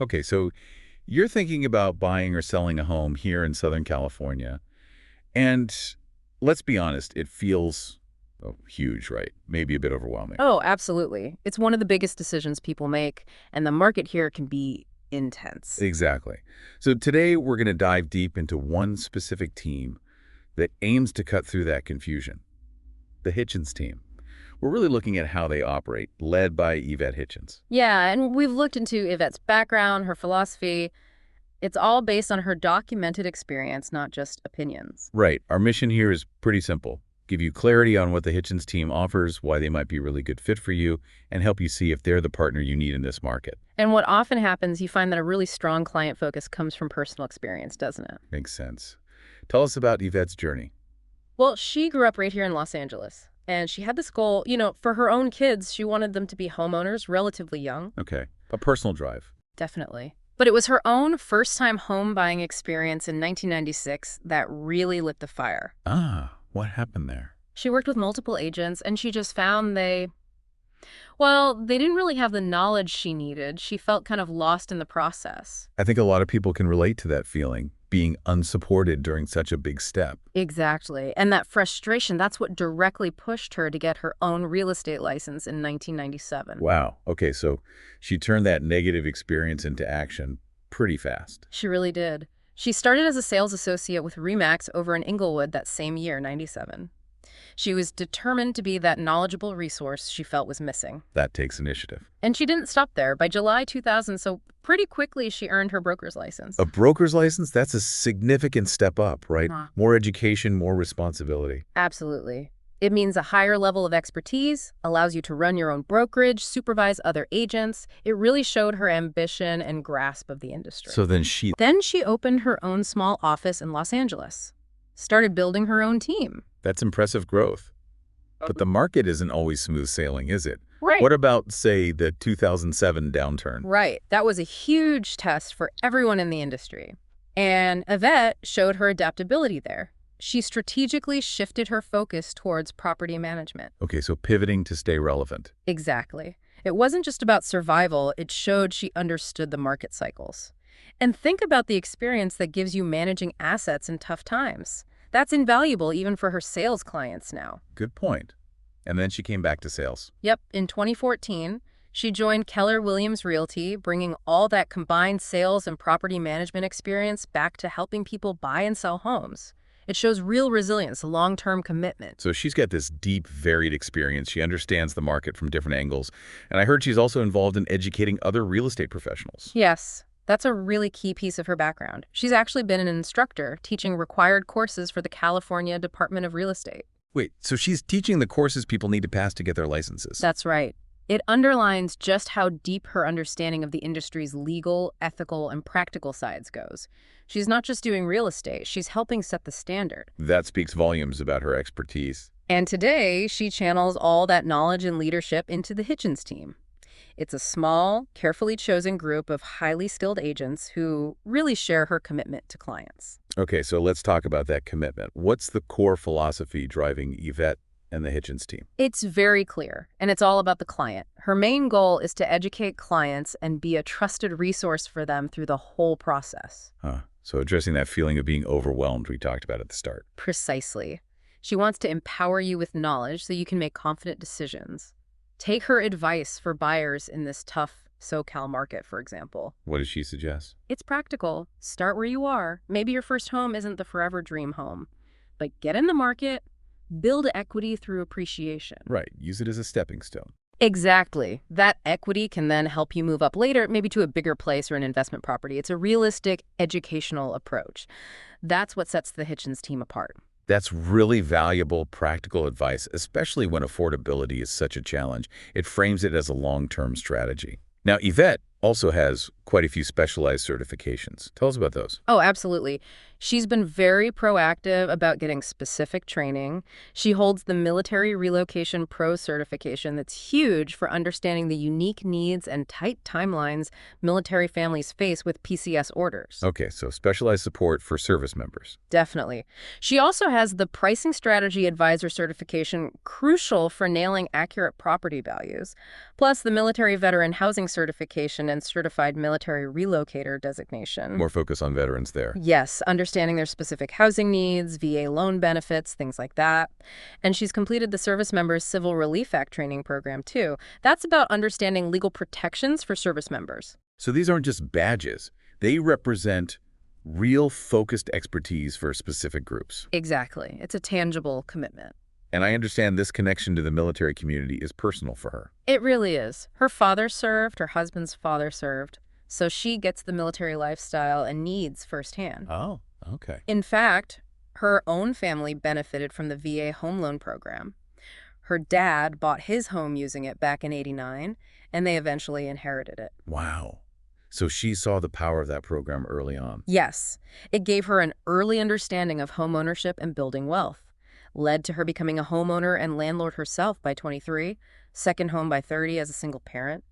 Okay, so you're thinking about buying or selling a home here in Southern California, and let's be honest, it feels huge, right? Maybe a bit overwhelming. Oh, absolutely. It's one of the biggest decisions people make, and the market here can be intense. Exactly. So today we're going to dive deep into one specific team that aims to cut through that confusion, the Hitchens team. We're really looking at how they operate, led by Yvette Hitchens. Yeah, and we've looked into Yvette's background, her philosophy. It's all based on her documented experience, not just opinions. Right. Our mission here is pretty simple. Give you clarity on what the Hitchens team offers, why they might be a really good fit for you, and help you see if they're the partner you need in this market. And what often happens, you find that a really strong client focus comes from personal experience, doesn't it? Makes sense. Tell us about Yvette's journey. Well, she grew up right here in Los Angeles, and she had this goal, for her own kids, she wanted them to be homeowners relatively young. Okay. A personal drive. Definitely. But it was her own first-time home buying experience in 1996 that really lit the fire. Ah, what happened there? She worked with multiple agents, and she just found they didn't really have the knowledge she needed. She felt kind of lost in the process. I think a lot of people can relate to that feeling, being unsupported during such a big step. Exactly. And that frustration, that's what directly pushed her to get her own real estate license in 1997. Wow. Okay, so she turned that negative experience into action pretty fast. She really did. She started as a sales associate with RE/MAX over in Inglewood that same year, 97. She was determined to be that knowledgeable resource she felt was missing. That takes initiative. And she didn't stop there. By July 2000, so pretty quickly, she earned her broker's license. A broker's license? That's a significant step up, right? Uh-huh. More education, more responsibility. Absolutely. It means a higher level of expertise, allows you to run your own brokerage, supervise other agents. It really showed her ambition and grasp of the industry. So then she Then she opened her own small office in Los Angeles, started building her own team. That's impressive growth. But the market isn't always smooth sailing, is it? Right. What about, say, the 2007 downturn? Right. That was a huge test for everyone in the industry. And Yvette showed her adaptability there. She strategically shifted her focus towards property management. Okay, so pivoting to stay relevant. Exactly. It wasn't just about survival, it showed she understood the market cycles. And think about the experience that gives you managing assets in tough times. That's invaluable even for her sales clients now. Good point. And then she came back to sales. Yep, in 2014, she joined Keller Williams Realty, bringing all that combined sales and property management experience back to helping people buy and sell homes. It shows real resilience, long-term commitment. So she's got this deep, varied experience. She understands the market from different angles. And I heard she's also involved in educating other real estate professionals. Yes, that's a really key piece of her background. She's actually been an instructor teaching required courses for the California Department of Real Estate. Wait, so she's teaching the courses people need to pass to get their licenses? That's right. It underlines just how deep her understanding of the industry's legal, ethical, and practical sides goes. She's not just doing real estate, she's helping set the standard. That speaks volumes about her expertise. And today, she channels all that knowledge and leadership into the Hitchens team. It's a small, carefully chosen group of highly skilled agents who really share her commitment to clients. Okay, so let's talk about that commitment. What's the core philosophy driving Yvette and the Hitchens team? It's very clear, and it's all about the client. Her main goal is to educate clients and be a trusted resource for them through the whole process. So addressing that feeling of being overwhelmed we talked about at the start. Precisely. She wants to empower you with knowledge so you can make confident decisions. Take her advice for buyers in this tough SoCal market, for example. What does she suggest? It's practical. Start where you are. Maybe your first home isn't the forever dream home, but get in the market, build equity through appreciation. Right. Use it as a stepping stone. Exactly. That equity can then help you move up later, maybe to a bigger place or an investment property. It's a realistic, educational approach. That's what sets the Hitchens team apart. That's really valuable, practical advice, especially when affordability is such a challenge. It frames it as a long-term strategy. Now, Yvette also has quite a few specialized certifications. Tell us about those. Oh, absolutely. She's been very proactive about getting specific training. She holds the Military Relocation Pro certification that's huge for understanding the unique needs and tight timelines military families face with PCS orders. Okay, so specialized support for service members. Definitely. She also has the Pricing Strategy Advisor certification, crucial for nailing accurate property values, plus the Military Veteran Housing certification and Certified Military military relocator designation. More focus on veterans there. Yes, understanding their specific housing needs, VA loan benefits, things like that. And she's completed the Service Members Civil Relief Act training program, too. That's about understanding legal protections for service members. So these aren't just badges. They represent real focused expertise for specific groups. Exactly. It's a tangible commitment. And I understand this connection to the military community is personal for her. It really is. Her father served, her husband's father served, so she gets the military lifestyle and needs firsthand. Oh, okay. In fact, her own family benefited from the VA home loan program. Her dad bought his home using it back in '89, and they eventually inherited it. Wow. So she saw the power of that program early on. Yes, it gave her an early understanding of home ownership and building wealth. Led to her becoming a homeowner and landlord herself by 23, second home by 30 as a single parent.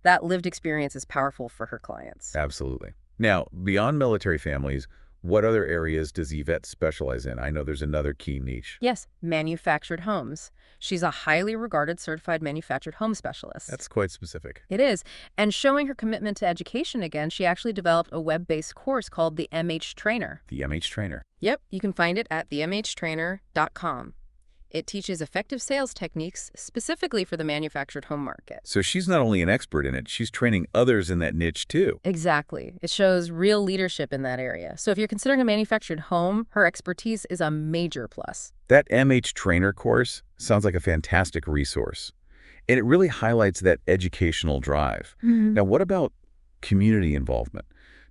That lived experience is powerful for her clients. Absolutely. Now, beyond military families, what other areas does Yvette specialize in? I know there's another key niche. Yes, manufactured homes. She's a highly regarded certified manufactured home specialist. That's quite specific. It is. And showing her commitment to education again, she actually developed a web-based course called the MH Trainer. The MH Trainer. Yep, you can find it at themhtrainer.com. It teaches effective sales techniques specifically for the manufactured home market. So she's not only an expert in it, she's training others in that niche too. Exactly. It shows real leadership in that area. So if you're considering a manufactured home, her expertise is a major plus. That MH Trainer course sounds like a fantastic resource. And it really highlights that educational drive. Now, what about community involvement?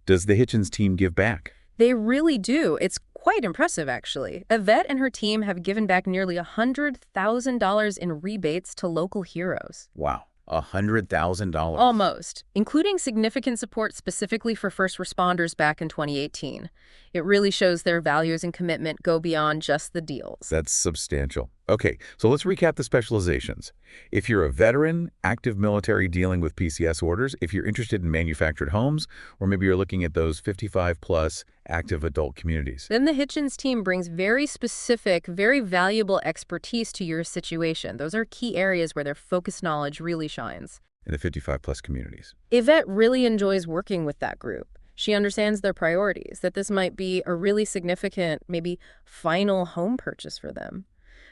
Does the Hitchens team give back? They really do. It's quite impressive, actually. Yvette and her team have given back nearly $100,000 in rebates to local heroes. Wow. $100,000. Almost, including significant support specifically for first responders back in 2018. It really shows their values and commitment go beyond just the deals. That's substantial. Okay, so let's recap the specializations. If you're a veteran, active military dealing with PCS orders, if you're interested in manufactured homes, or maybe you're looking at those 55-plus active adult communities. Then the Hitchens team brings very specific, very valuable expertise to your situation. Those are key areas where their focused knowledge really shines. In the 55-plus communities. Yvette really enjoys working with that group. She understands their priorities, that this might be a really significant, maybe final home purchase for them.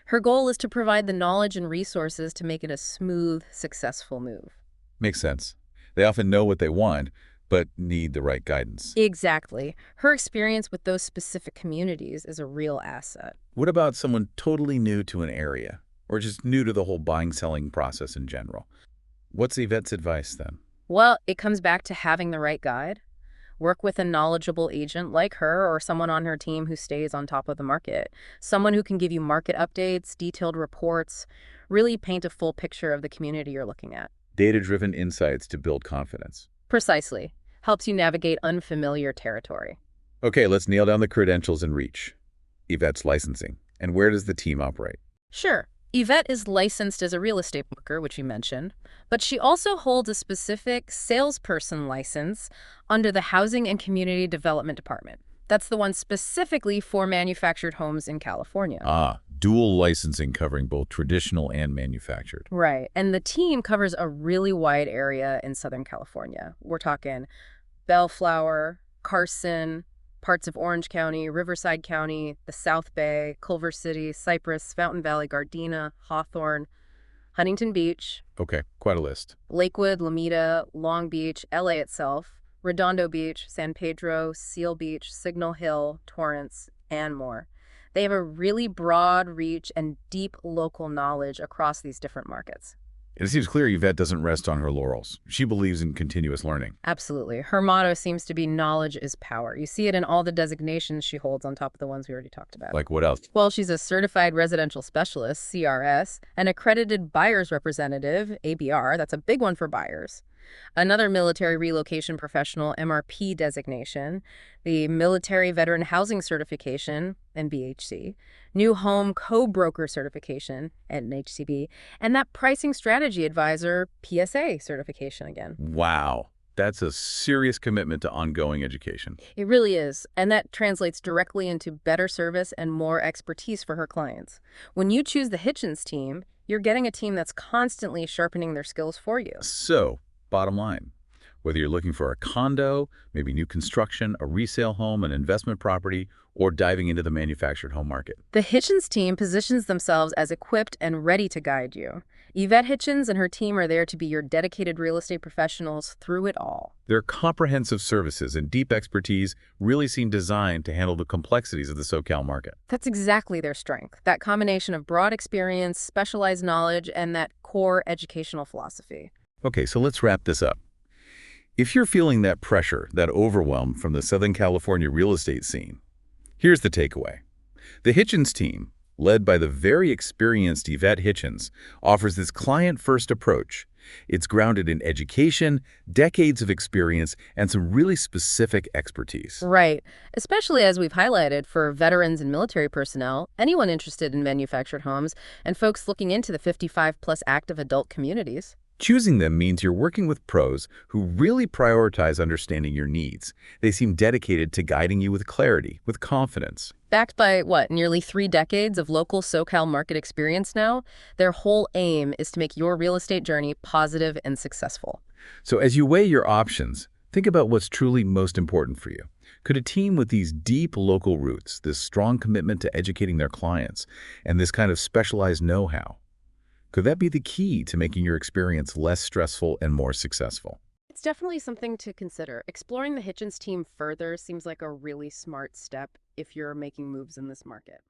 Her goal is to provide the knowledge and resources to make it a smooth, successful move. Makes sense. They often know what they want, but need the right guidance. Exactly. Her experience with those specific communities is a real asset. What about someone totally new to an area, or just new to the whole buying-selling process in general? What's Yvette's advice then? Well, it comes back to having the right guide. Work with a knowledgeable agent like her or someone on her team who stays on top of the market. Someone who can give you market updates, detailed reports, really paint a full picture of the community you're looking at. Data-driven insights to build confidence. Precisely. Helps you navigate unfamiliar territory. Okay, let's nail down the credentials and reach. Yvette's licensing. And where does the team operate? Sure. Yvette is licensed as a real estate broker, which you mentioned, but she also holds a specific salesperson license under the Housing and Community Development Department. That's the one specifically for manufactured homes in California. Ah, dual licensing covering both traditional and manufactured. Right. And the team covers a really wide area in Southern California. We're talking Bellflower, Carson, parts of Orange County, Riverside County, the South Bay, Culver City, Cypress, Fountain Valley, Gardena, Hawthorne, Huntington Beach. Okay, quite a list. Lakewood, Lomita, Long Beach, LA itself, Redondo Beach, San Pedro, Seal Beach, Signal Hill, Torrance, and more. They have a really broad reach and deep local knowledge across these different markets. It seems clear Yvette doesn't rest on her laurels. She believes in continuous learning. Absolutely. Her motto seems to be knowledge is power. You see it in all the designations she holds on top of the ones we already talked about. Like what else? Well, she's a certified residential specialist, CRS, an accredited buyer's representative, ABR. That's a big one for buyers. Another military relocation professional, MRP designation, the Military Veteran Housing Certification, MVHC, New Home Co-Broker Certification, NHCB, and that Pricing Strategy Advisor, PSA certification again. Wow. That's a serious commitment to ongoing education. It really is, and that translates directly into better service and more expertise for her clients. When you choose the Hitchens team, you're getting a team that's constantly sharpening their skills for you. So, bottom line, Whether you're looking for a condo, maybe new construction, a resale home, an investment property, or diving into the manufactured home market. The Hitchens team positions themselves as equipped and ready to guide you. Yvette Hitchens and her team are there to be your dedicated real estate professionals through it all. Their comprehensive services and deep expertise really seem designed to handle the complexities of the SoCal market. That's exactly their strength, that combination of broad experience, specialized knowledge, and that core educational philosophy. Okay, so let's wrap this up. If you're feeling that pressure, that overwhelm from the Southern California real estate scene, here's the takeaway. The Hitchens team, led by the very experienced Yvette Hitchens, offers this client-first approach. It's grounded in education, decades of experience, and some really specific expertise. Right. Especially as we've highlighted for veterans and military personnel, anyone interested in manufactured homes, and folks looking into the 55-plus active adult communities. Choosing them means you're working with pros who really prioritize understanding your needs. They seem dedicated to guiding you with clarity, with confidence. Backed by, what, nearly 3 decades of local SoCal market experience now, their whole aim is to make your real estate journey positive and successful. So as you weigh your options, think about what's truly most important for you. Could a team with these deep local roots, this strong commitment to educating their clients, and this kind of specialized know-how, could that be the key to making your experience less stressful and more successful? It's definitely something to consider. Exploring the Hitchens team further seems like a really smart step if you're making moves in this market.